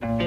Has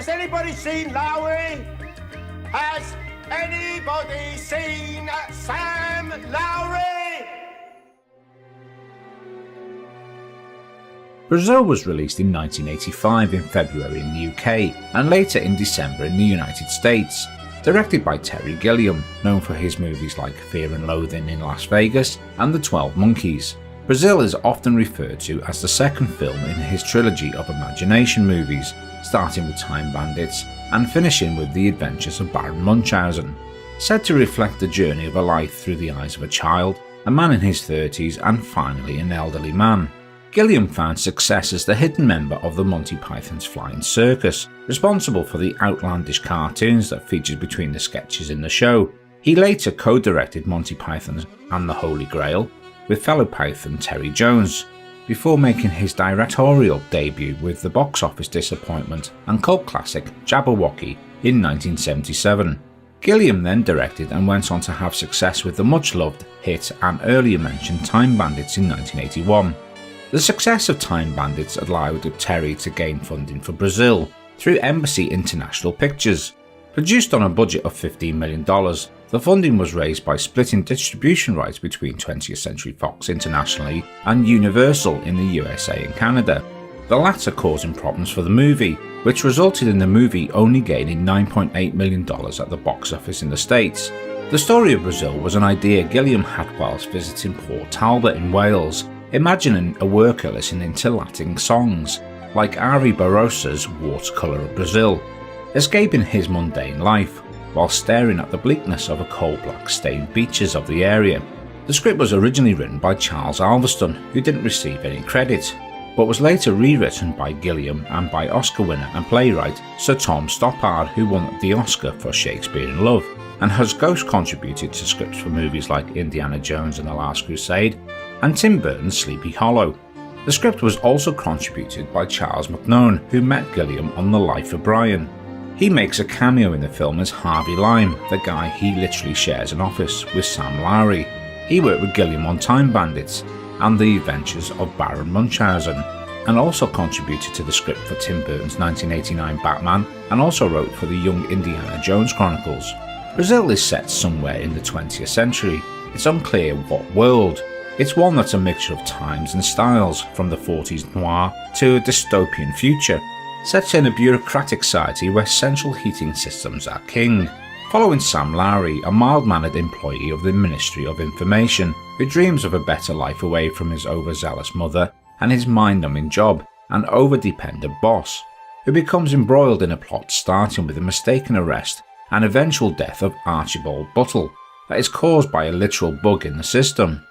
anybody seen Lowry? Has anybody seen Sam Lowry? Brazil was released in 1985 in February in the UK and later in December in the United States. Directed by Terry Gilliam, known for his movies like Fear and Loathing in Las Vegas and The 12 Monkeys. Brazil is often referred to as the second film in his trilogy of imagination movies, starting with Time Bandits and finishing with The Adventures of Baron Munchausen. Said to reflect the journey of a life through the eyes of a child, a man in his 30s and finally an elderly man. Gilliam found success as the hidden member of the Monty Python's Flying Circus, responsible for the outlandish cartoons that featured between the sketches in the show. He later co-directed Monty Python's and the Holy Grail with fellow Python Terry Jones, before making his directorial debut with the box office disappointment and cult classic Jabberwocky in 1977. Gilliam then directed and went on to have success with the much-loved hit and earlier mentioned Time Bandits in 1981. The success of Time Bandits allowed Terry to gain funding for Brazil through Embassy International Pictures. Produced on a budget of $15 million, the funding was raised by splitting distribution rights between 20th Century Fox internationally and Universal in the USA and Canada, the latter causing problems for the movie, which resulted in the movie only gaining $9.8 million at the box office in the States. The story of Brazil was an idea Gilliam had whilst visiting Port Talbot in Wales, imagining a worker listening to Latin songs, like Ari Barrosa's Watercolour of Brazil, escaping his mundane life, while staring at the bleakness of the coal-black stained beaches of the area. The script was originally written by Charles Alveston, who didn't receive any credit, but was later rewritten by Gilliam and by Oscar winner and playwright Sir Tom Stoppard, who won the Oscar for Shakespeare in Love, and has ghost contributed to scripts for movies like Indiana Jones and the Last Crusade and Tim Burton's Sleepy Hollow. The script was also contributed by Charles McNone, who met Gilliam on The Life of Brian. He makes a cameo in the film as Harvey Lime, the guy he literally shares an office with Sam Lowry. He worked with Gilliam on Time Bandits and The Adventures of Baron Munchausen, and also contributed to the script for Tim Burton's 1989 Batman, and also wrote for the Young Indiana Jones Chronicles. Brazil is set somewhere in the 20th century. It's unclear what world. It's one that's a mixture of times and styles, from the 40s noir to a dystopian future, set in a bureaucratic society where central heating systems are king. Following Sam Lowry, a mild-mannered employee of the Ministry of Information, who dreams of a better life away from his overzealous mother and his mind-numbing job, and over-dependent boss, who becomes embroiled in a plot starting with a mistaken arrest and eventual death of Archibald Buttle that is caused by a literal bug in the system.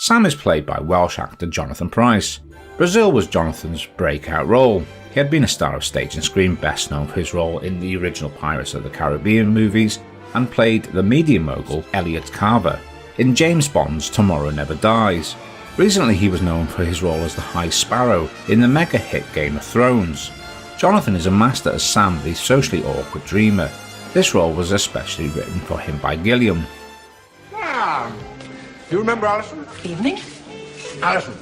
Sam is played by Welsh actor Jonathan Pryce. Brazil was Jonathan's breakout role. He had been a star of stage and screen, best known for his role in the original Pirates of the Caribbean movies, and played the media mogul Elliot Carver in James Bond's Tomorrow Never Dies. Recently he was known for his role as the High Sparrow in the mega-hit Game of Thrones. Jonathan is a master as Sam, the socially awkward dreamer. This role was especially written for him by Gilliam. Ah, you remember Alison? Evening. Alison.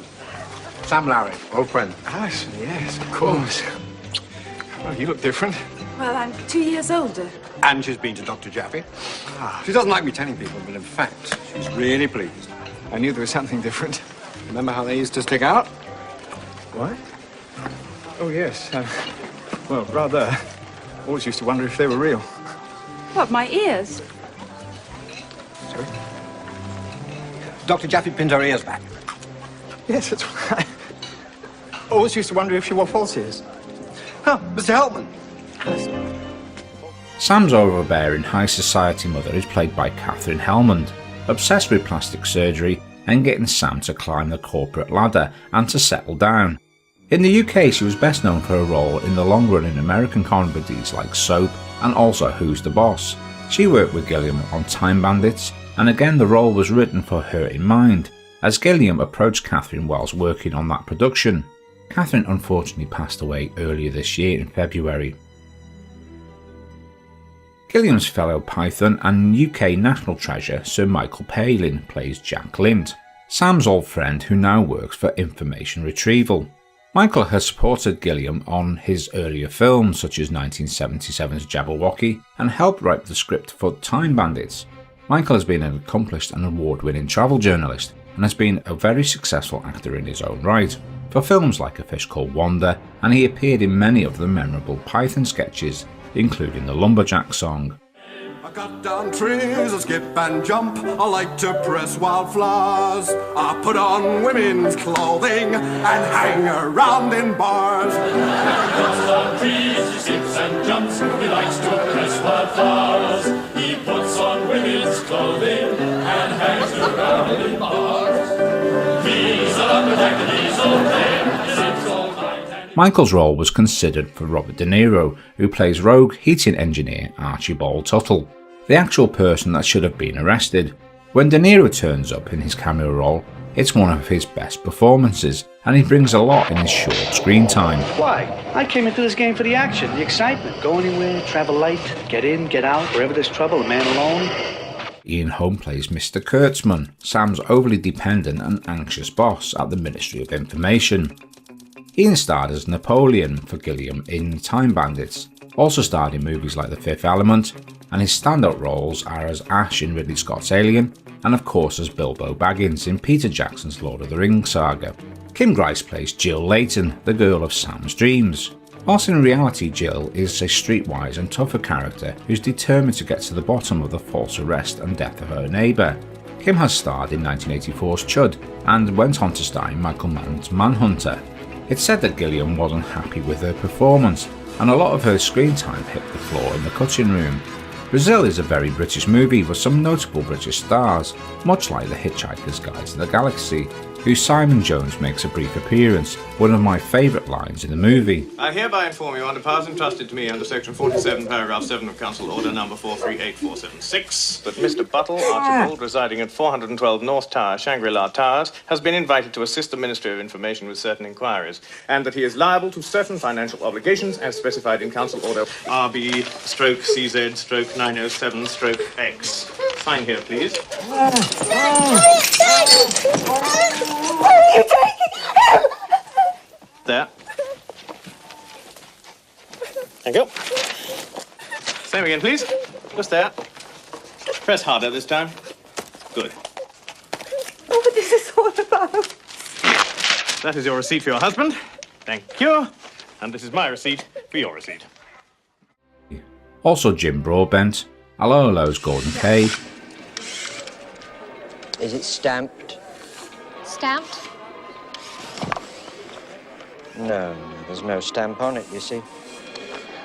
Sam Lowry, old friend. Alison, yes, of course. Well, you look different. Well, I'm 2 years older. And she's been to Dr. Jaffe. She doesn't like me telling people, but in fact, she's really pleased. I knew there was something different. Remember how they used to stick out? What? Oh, yes. Well, rather. Always used to wonder if they were real. What, my ears? Sorry? Dr. Jaffe pins her ears back. Yes, that's right. Always used to wonder if she wore false ears. Oh, Mr. Helpman. Sam's overbearing high society mother is played by Catherine Helmond, obsessed with plastic surgery and getting Sam to climb the corporate ladder and to settle down. In the UK, she was best known for her role in the long-running American comedies like Soap and also Who's the Boss. She worked with Gilliam on Time Bandits, and again the role was written for her in mind, as Gilliam approached Catherine whilst working on that production. Catherine unfortunately passed away earlier this year in February. Gilliam's fellow Python and UK national treasure Sir Michael Palin plays Jack Lint, Sam's old friend who now works for information retrieval. Michael has supported Gilliam on his earlier films such as 1977's Jabberwocky and helped write the script for Time Bandits. Michael has been an accomplished and award-winning travel journalist and has been a very successful actor in his own right, for films like A Fish Called Wanda, and he appeared in many of the memorable Python sketches, including the Lumberjack song. I cut down trees, I skip and jump, I like to press wildflowers. I put on women's clothing and hang around in bars. Cuts down trees, he skips and jumps, he likes to press wildflowers. He puts on women's clothing and hangs around in bars. He's a lumberjack and he's all there, he sits all night. Michael's role was considered for Robert De Niro, who plays rogue heating engineer Archibald Tuttle, the actual person that should have been arrested. When De Niro turns up in his cameo role, it's one of his best performances, and he brings a lot in his short screen time. Why? I came into this game for the action, the excitement. Go anywhere, travel light, get in, get out, wherever there's trouble, a man alone. Ian Holm plays Mr. Kurtzman, Sam's overly dependent and anxious boss at the Ministry of Information. Ian starred as Napoleon for Gilliam in Time Bandits, also starred in movies like The Fifth Element, and his standout roles are as Ash in Ridley Scott's Alien, and of course as Bilbo Baggins in Peter Jackson's Lord of the Rings saga. Kim Grice plays Jill Layton, the girl of Sam's dreams. Whilst in reality Jill is a streetwise and tougher character who's determined to get to the bottom of the false arrest and death of her neighbour. Kim has starred in 1984's Chud, and went on to star in Michael Mann's Manhunter. It's said that Gilliam wasn't happy with her performance, and a lot of her screen time hit the floor in the cutting room. Brazil is a very British movie with some notable British stars, much like The Hitchhiker's Guide to the Galaxy, whose Simon Jones makes a brief appearance, one of my favourite lines in the movie. I hereby inform you under powers entrusted to me under Section 47, Paragraph 7 of Council Order Number 438476 that Mr. Buttle, Archibald, residing at 412 North Tower, Shangri-La Towers, has been invited to assist the Ministry of Information with certain inquiries, and that he is liable to certain financial obligations as specified in Council Order RB/CZ/907/X. Sign here, please. There. Thank you. Same again, please. Just there. Press harder this time. Good. Oh, what is this all about? That is your receipt for your husband. Thank you. And this is my receipt for your receipt. Also Jim Broadbent, Hello Hello's Gordon Kay. Is it stamped? Stamped? No, there's no stamp on it, you see.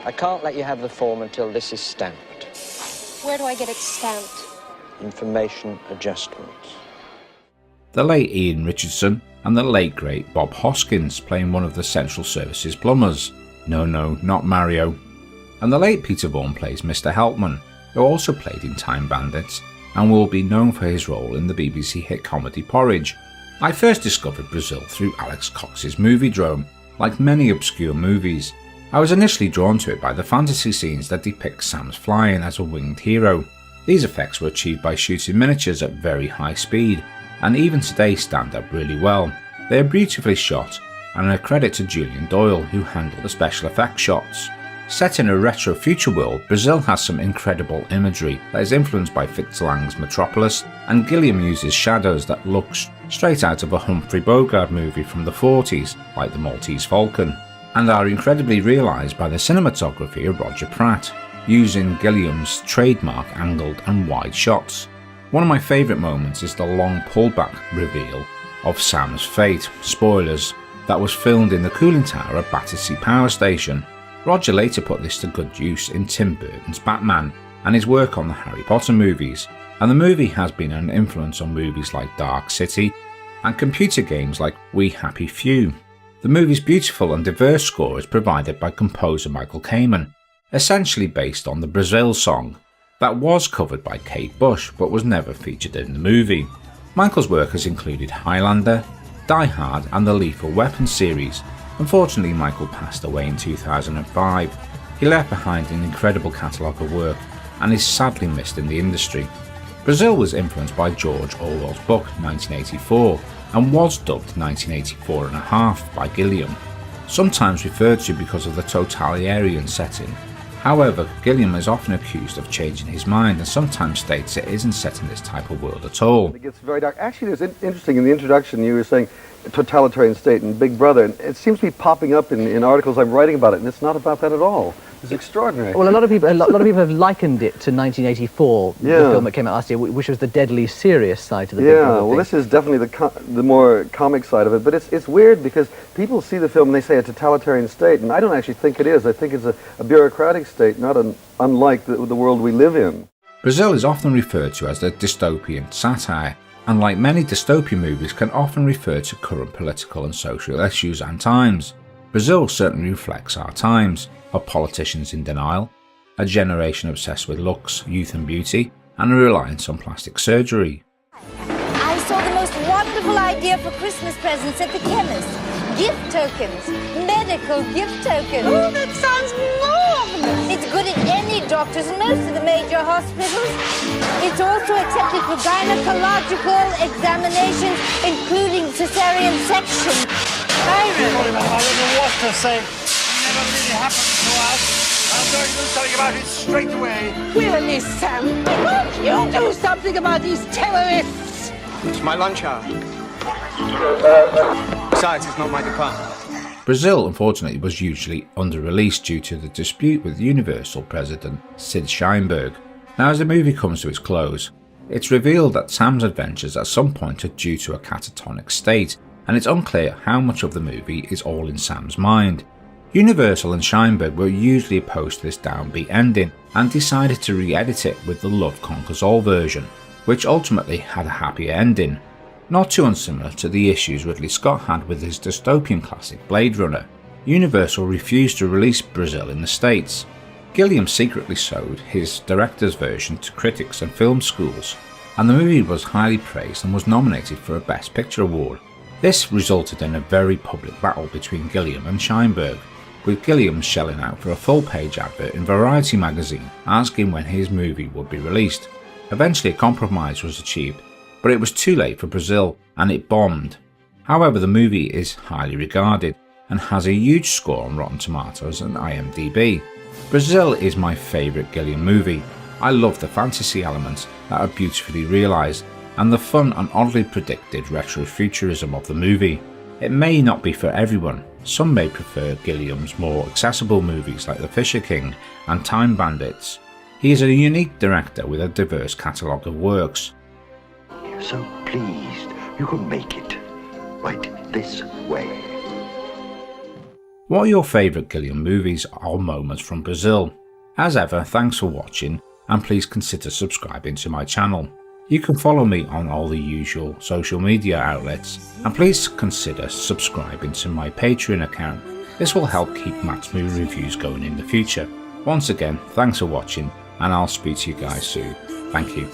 I can't let you have the form until this is stamped. Where do I get it stamped? Information adjustments. The late Ian Richardson and the late great Bob Hoskins playing one of the Central Services plumbers. No, not Mario. And the late Peter Vaughan plays Mr. Helpman, who also played in Time Bandits and will be known for his role in the BBC hit comedy Porridge. I first discovered Brazil through Alex Cox's Moviedrome. Like many obscure movies, I was initially drawn to it by the fantasy scenes that depict Sam's flying as a winged hero. These effects were achieved by shooting miniatures at very high speed, and even today stand up really well. They are beautifully shot, and a credit to Julian Doyle who handled the special effects shots. Set in a retro future world, Brazil has some incredible imagery that is influenced by Fritz Lang's Metropolis, and Gilliam uses shadows that look straight out of a Humphrey Bogart movie from the 40s, like The Maltese Falcon, and are incredibly realised by the cinematography of Roger Pratt, using Gilliam's trademark angled and wide shots. One of my favourite moments is the long pullback reveal of Sam's fate, spoilers, that was filmed in the cooling tower at Battersea Power Station. Roger later put this to good use in Tim Burton's Batman and his work on the Harry Potter movies, and the movie has been an influence on movies like Dark City and computer games like We Happy Few. The movie's beautiful and diverse score is provided by composer Michael Kamen, essentially based on the Brazil song, that was covered by Kate Bush but was never featured in the movie. Michael's work has included Highlander, Die Hard and the Lethal Weapon series, Unfortunately, Michael passed away in 2005. He left behind an incredible catalogue of work and is sadly missed in the industry. Brazil was influenced by George Orwell's book 1984 and was dubbed 1984 and a half by Gilliam, sometimes referred to because of the totalitarian setting. However, Gilliam is often accused of changing his mind and sometimes states it isn't set in this type of world at all. It gets very dark. Actually, it's interesting, in the introduction you were saying totalitarian state and Big Brother, and it seems to be popping up in articles I'm writing about it, and it's not about that at all. It's extraordinary. Well, a lot of people have likened it to 1984, the film that came out last year, which was the deadly serious side to the Big Brother well, thing. this is definitely the more comic side of it, but it's weird because people see the film and they say a totalitarian state, and I don't actually think it is. I think it's a bureaucratic state, not unlike the world we live in. Brazil is often referred to as a dystopian satire, and like many dystopian movies can often refer to current political and social issues and times. Brazil certainly reflects our times, of politicians in denial, a generation obsessed with looks, youth and beauty, and a reliance on plastic surgery. I saw the most wonderful idea for Christmas presents at the chemist. Gift tokens. Medical gift tokens. Oh, that sounds marvelous. It's good at any doctors and most of the major hospitals. It's also accepted for gynecological examinations, including cesarean section. Sorry, madam, I don't know what to say. Never really happened to us. I'm going to do something about it straight away. Really, Sam? Won't you do something about these terrorists? It's my lunch hour. Besides, it's not my department. Brazil, unfortunately, was hugely under-released due to the dispute with Universal president Sid Sheinberg. Now, as the movie comes to its close, it's revealed that Sam's adventures at some point are due to a catatonic state, and it's unclear how much of the movie is all in Sam's mind. Universal and Sheinberg were usually opposed to this downbeat ending and decided to re-edit it with the Love Conquers All version, which ultimately had a happier ending, not too unsimilar to the issues Ridley Scott had with his dystopian classic Blade Runner. Universal refused to release Brazil in the States. Gilliam secretly sold his director's version to critics and film schools, and the movie was highly praised and was nominated for a Best Picture award. This resulted in a very public battle between Gilliam and Sheinberg, with Gilliam shelling out for a full-page advert in Variety magazine asking when his movie would be released. Eventually a compromise was achieved, but it was too late for Brazil and it bombed. However, the movie is highly regarded and has a huge score on Rotten Tomatoes and IMDb. Brazil is my favourite Gilliam movie. I love the fantasy elements that are beautifully realised and the fun and oddly predicted retrofuturism of the movie. It may not be for everyone. Some may prefer Gilliam's more accessible movies like The Fisher King and Time Bandits. He is a unique director with a diverse catalogue of works. You're so pleased you could make it right this way. What are your favourite Gilliam movies or moments from Brazil? As ever, thanks for watching and please consider subscribing to my channel. You can follow me on all the usual social media outlets, and please consider subscribing to my Patreon account. This will help keep Matt's movie reviews going in the future. Once again, thanks for watching, and I'll speak to you guys soon. Thank you.